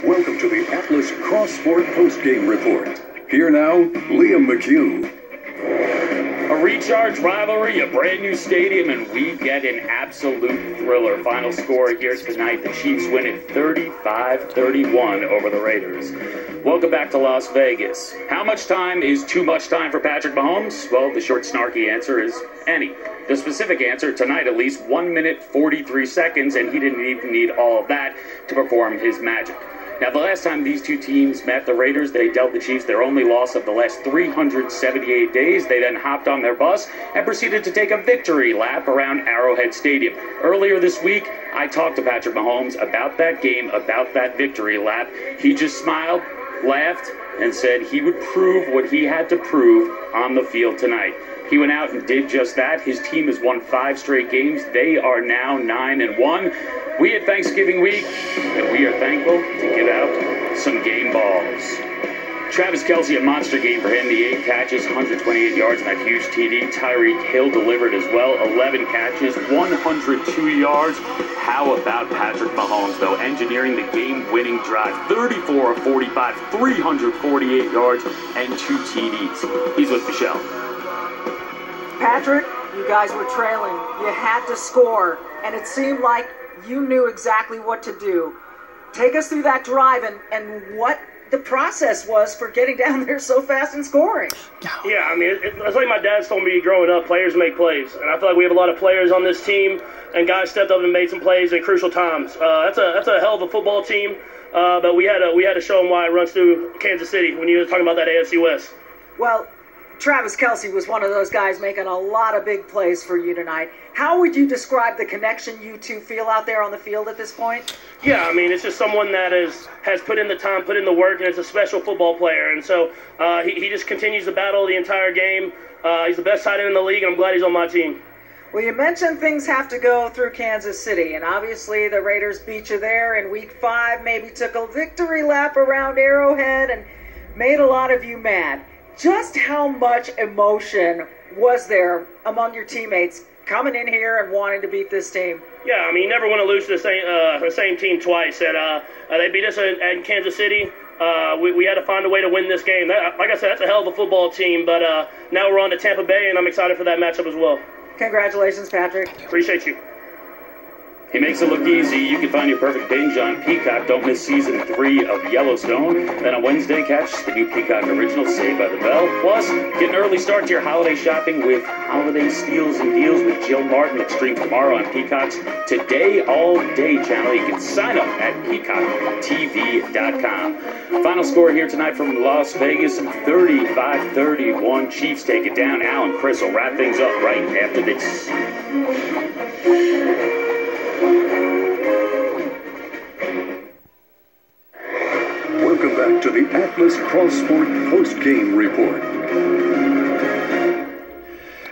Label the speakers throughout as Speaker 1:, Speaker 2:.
Speaker 1: Welcome to the Atlas Cross Sport Postgame Report. Here now, Liam McHugh.
Speaker 2: A recharged rivalry, a brand new stadium, and we get an absolute thriller. Final score here tonight, the Chiefs win it 35-31 over the Raiders. Welcome back to Las Vegas. How much time is too much time for Patrick Mahomes? Well, the short, snarky answer is any. The specific answer, tonight at least 1 minute 43 seconds, and he didn't even need all of that to perform his magic. Now, the last time these two teams met, the Raiders, they dealt the Chiefs their only loss of the last 378 days. They then hopped on their bus and proceeded to take a victory lap around Arrowhead Stadium. Earlier this week, I talked to Patrick Mahomes about that game, about that victory lap. He just smiled, laughed, and said he would prove what he had to prove on the field tonight. He went out and did just that. His team has won 5 straight games. They are now 9-1. We had Thanksgiving week, and we are thankful to give out some game balls. Travis Kelce, a monster game for him. The 8 catches, 128 yards, and that huge TD. Tyreek Hill delivered as well. 11 catches, 102 yards. How about Patrick Mahomes, though? Engineering the game-winning drive. 34 of 45, 348 yards, and 2 TDs. He's with Michelle.
Speaker 3: Patrick, you guys were trailing. You had to score, and it seemed like you knew exactly what to do. Take us through that drive and what the process was for getting down there so fast and scoring.
Speaker 4: Yeah, I mean, it's like my dad's told me growing up, players make plays. And I feel like we have a lot of players on this team, and guys stepped up and made some plays in crucial times. That's a hell of a football team, but we had to show them why it runs through Kansas City when you were talking about that AFC West.
Speaker 3: Well, Travis Kelce was one of those guys making a lot of big plays for you tonight. How would you describe the connection you two feel out there on the field at this point?
Speaker 4: Yeah, I mean, it's just someone that has put in the time, put in the work, and is a special football player. And so he just continues to battle the entire game. He's the best tight end in the league, and I'm glad he's on my team.
Speaker 3: Well, you mentioned things have to go through Kansas City, and obviously the Raiders beat you there in Week 5, maybe took a victory lap around Arrowhead and made a lot of you mad. Just how much emotion was there among your teammates coming in here and wanting to beat this team?
Speaker 4: Yeah, I mean, you never want to lose to the same team twice. And they beat us in Kansas City. We had to find a way to win this game. Like I said, that's a hell of a football team. But now we're on to Tampa Bay, and I'm excited for that matchup as well.
Speaker 3: Congratulations, Patrick.
Speaker 4: Appreciate you.
Speaker 2: He makes it look easy. You can find your perfect binge on Peacock. Don't miss Season 3 of Yellowstone. Then on Wednesday, catch the new Peacock original, Saved by the Bell. Plus, get an early start to your holiday shopping with holiday steals and deals with Jill Martin. It streams tomorrow on Peacock's Today All Day channel. You can sign up at peacocktv.com. Final score here tonight from Las Vegas, 35-31. Chiefs take it down. Al and Chris will wrap things up right after this.
Speaker 1: Welcome back to the Atlas Cross Sport Post-Game Report.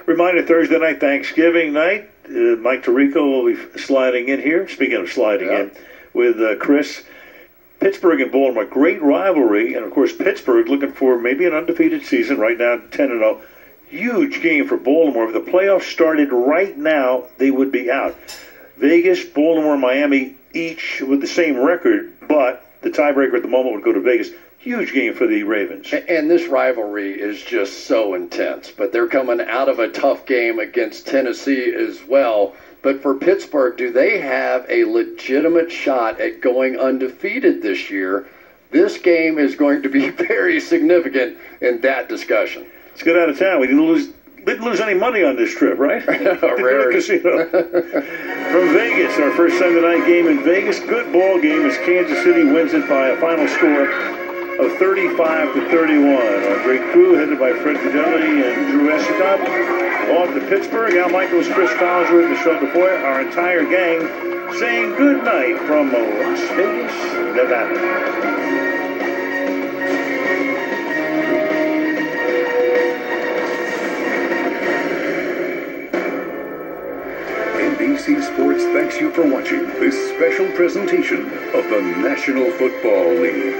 Speaker 5: Reminder, Thursday night, Thanksgiving night, Mike Tirico will be sliding in here. Speaking of sliding in, with Chris. Pittsburgh and Baltimore, great rivalry. And, of course, Pittsburgh looking for maybe an undefeated season, right now 10-0. Huge game for Baltimore. If the playoffs started right now, they would be out. Vegas, Baltimore, Miami, each with the same record, but the tiebreaker at the moment would go to Vegas. Huge game for the Ravens.
Speaker 6: And this rivalry is just so intense. But they're coming out of a tough game against Tennessee as well. But for Pittsburgh, do they have a legitimate shot at going undefeated this year? This game is going to be very significant in that discussion.
Speaker 5: Let's get out of town. We didn't lose any money on this trip, right?
Speaker 6: Rare.
Speaker 5: Casino. From Vegas, our first Sunday night game in Vegas. Good ball game as Kansas City wins it by a final score of 35-31. Our great crew, headed by Fred Fidelity and Drew Escott. Off to Pittsburgh, Al Michaels, Chris Collinsworth, Michelle DeFoy, our entire gang saying good night from Las Vegas, Nevada.
Speaker 1: NBC Sports thanks you for watching this special presentation of the National Football League.